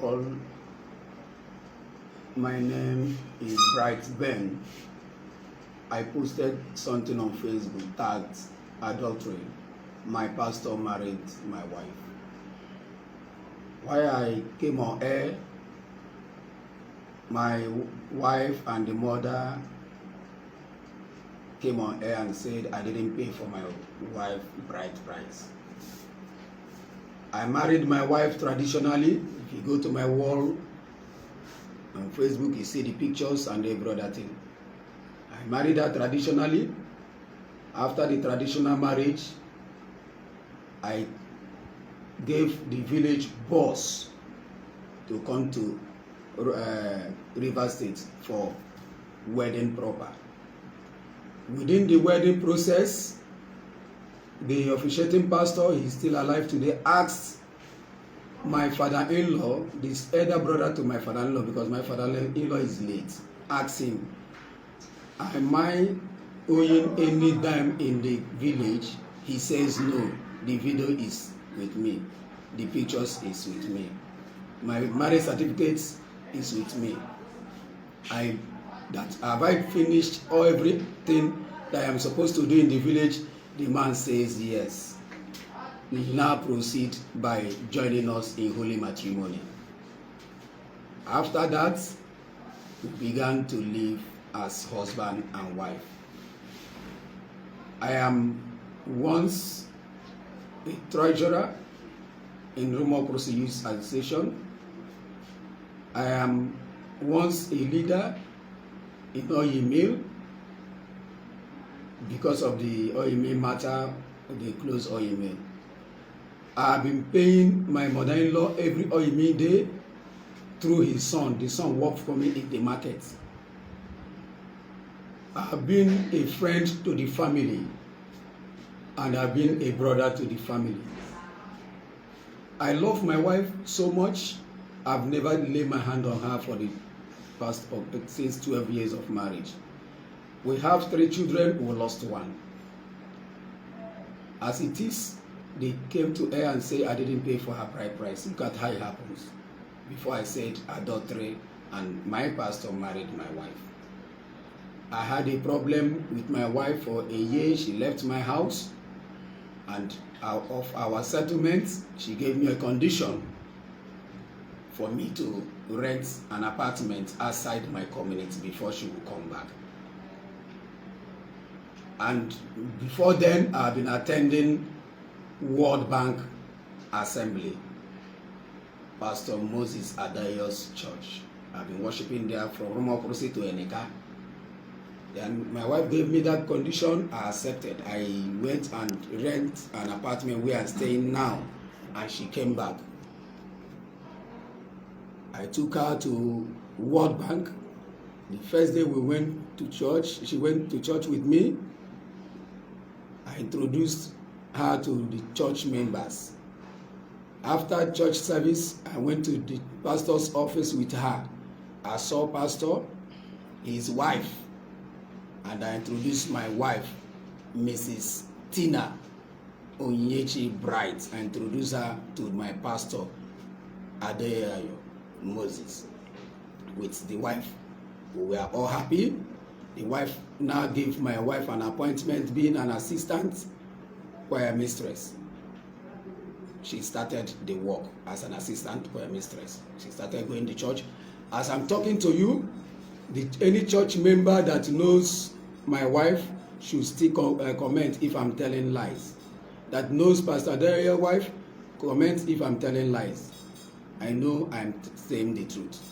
all, my name is Bright Ben. I posted something on Facebook tagged adultery. My pastor married my wife. While I came on air, my wife and the mother came on air and said I didn't pay for my wife bride price. I married my wife traditionally. If you go to my wall on Facebook, you see the pictures and every other thing. I married her traditionally. After the traditional marriage, I gave the village boss to come to Rivers State for wedding proper. Within the wedding process, the officiating pastor, he's still alive today, asked my father-in-law, this elder brother to my father-in-law, because my father-in-law is late, asked him, am I owing any dime in the village? He says no, the video is with me, the pictures is with me, my marriage certificate is with me. Have I finished everything that I am supposed to do in the village? The man says yes. We now proceed by joining us in holy matrimony. After that, we began to live as husband and wife. I am once a treasurer in Rumo Crossing Youth Association. I am once a leader in oil mill. Because of the oil mill matter, they closed oil mill. I have been paying my mother-in-law every oil mill day through his son. The son worked for me in the market. I have been a friend to the family, and I have been a brother to the family. I love my wife so much. I've never laid my hand on her for the past since 12 years of marriage. We have 3 children, we lost 1. As it is, they came to her and say I didn't pay for her bride price. Look at how it happens. Before I said adultery, and my pastor married my wife. I had a problem with my wife for a year. She left my house, and out of our settlement, she gave me a condition for me to rent an apartment outside my community before she would come back. And before then, I've been attending World Bank Assembly, Pastor Moses Adayo's church. I've been worshiping there from Rumo Crossing to Eneka. Then my wife gave me that condition. I accepted. I went and rent an apartment where I'm staying now, and she came back. I took her to World Bank. The first day we went to church, she went to church with me. I introduced her to the church members. After church service, I went to the pastor's office with her. I saw pastor, his wife, and I introduced my wife, Mrs. Tina Onyechi Bright. I introduced her to my pastor, Adeyayo Moses, with the wife. We were all happy. The wife now gave my wife an appointment being an assistant choir mistress. She started the work as an assistant choir mistress. She started going to church. As I'm talking to you, any church member that knows my wife should still comment if I'm telling lies. That knows Pastor Daria's wife, comment if I'm telling lies. I know I'm saying the truth.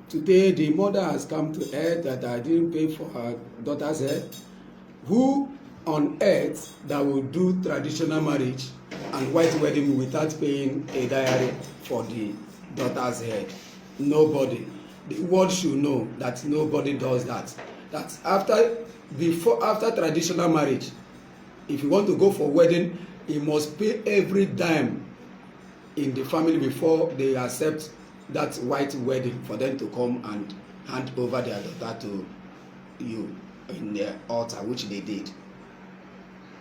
Today, the mother has come to earth that I didn't pay for her daughter's head. Who on earth that will do traditional marriage and white wedding without paying a dowry for the daughter's head? Nobody. The world should know that nobody does that. That after traditional marriage, if you want to go for wedding, you must pay every dime in the family before they accept that white wedding for them to come and hand over their daughter to you in their altar, which they did.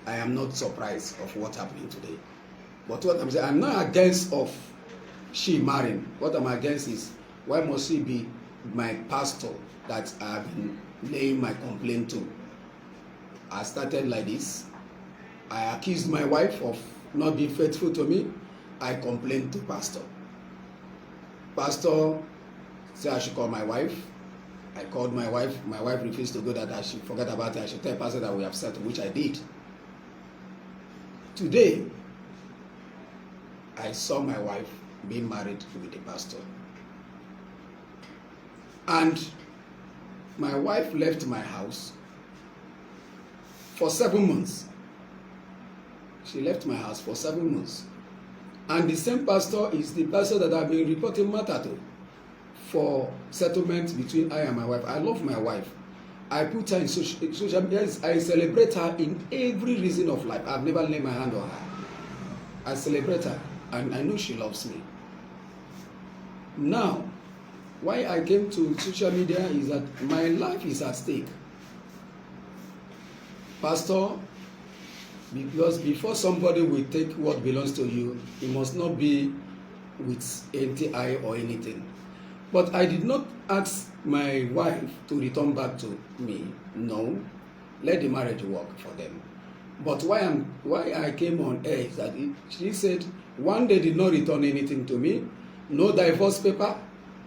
I am not surprised of what's happening today. But what I'm saying, I'm not against of she marrying. What I'm against is, why must she be my pastor that I've been laying my complaint to? I started like this. I accused my wife of not being faithful to me. I complained to pastor. Pastor said I should call my wife. I called my wife. My wife refused to go, that I should forget about it. I should tell pastor that we have settled, which I did. Today, I saw my wife being married with the pastor. And my wife left my house for 7 months. She left my house for 7 months. And the same pastor is the pastor that I've been reporting matter to for settlement between I and my wife. I love my wife. I put her in social media. I celebrate her in every reason of life. I've never laid my hand on her. I celebrate her, and I know she loves me. Now, why I came to social media is that my life is at stake. Pastor, because before somebody will take what belongs to you, it must not be with empty-eye or anything. But I did not ask my wife to return back to me. No, let the marriage work for them. But why I came on air is that she said one day did not return anything to me, no divorce paper,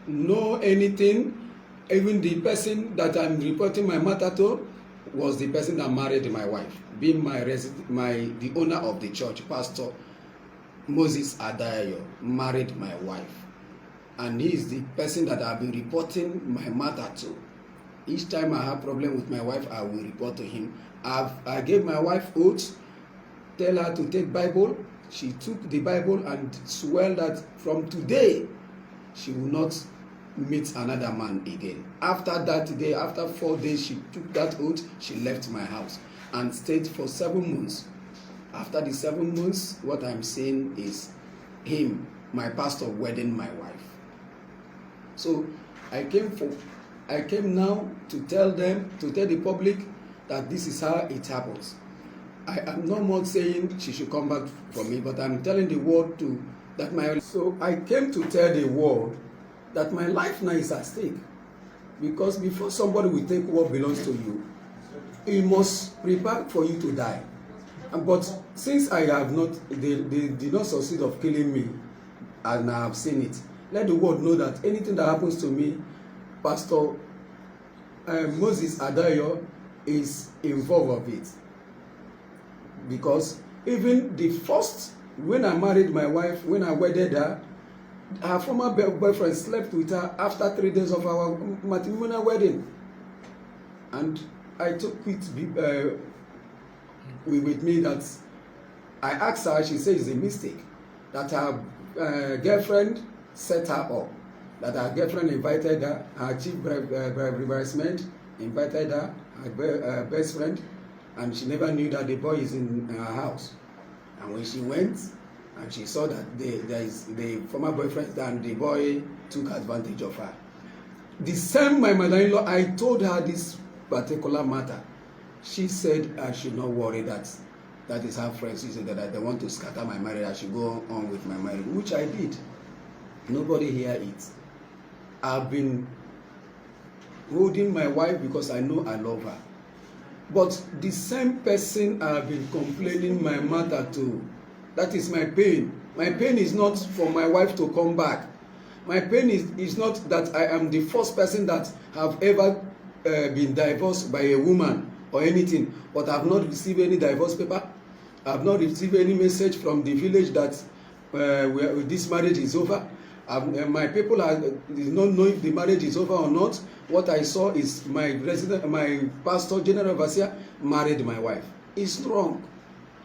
no anything. Even the person that I'm reporting my matter to was the person that married my wife, being the owner of the church, Pastor Moses Adayo, married my wife. And he is the person that I've been reporting my matter to. Each time I have problem with my wife, I will report to him. I gave my wife oath, tell her to take Bible. She took the Bible and swore that from today, she will not meet another man again. After that day, after 4 days, she took that oath, she left my house and stayed for 7 months. After the 7 months, what I'm saying is him, my pastor, wedding my wife. So I came now to tell them, to tell the public that this is how it happens. I am no more saying she should come back from me, but I'm telling the world so I came to tell the world that my life now is at stake. Because before somebody will take what belongs to you, he must prepare for you to die. But since they did not succeed of killing me, and I have seen it, let the world know that anything that happens to me, Pastor Moses Adayo is involved of it. Because even the first, when I married my wife, when I wedded her, her former boyfriend slept with her after 3 days of our matrimonial wedding. And I took it with me that I asked her, she said it's a mistake, that her girlfriend set her up, that her girlfriend invited her chief bridesmaid invited her best friend, and she never knew that the boy is in her house. And when she went and she saw that the former boyfriend and the boy took advantage of her. The same my mother-in-law, I told her this particular matter. She said I should not worry, that is her friends. She said that they want to scatter my marriage, I should go on with my marriage, which I did. Nobody hear it. I've been holding my wife because I know I love her. But the same person I've been complaining my matter to, that is my pain. My pain is not for my wife to come back. My pain is not that I am the first person that have ever been divorced by a woman or anything, but I have not received any divorce paper. I have not received any message from the village that this marriage is over. My people did not know if the marriage is over or not. What I saw is my pastor, General Overseer, married my wife. It's wrong.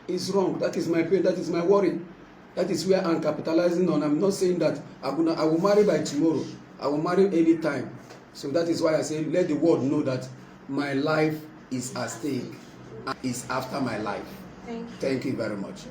It's wrong. That is my pain. That is my worry. That is where I'm capitalizing on. I'm not saying that I will marry by tomorrow. I will marry any time. So that is why I say, let the world know that my life is at stake. Is after my life. Thank you. Thank you very much.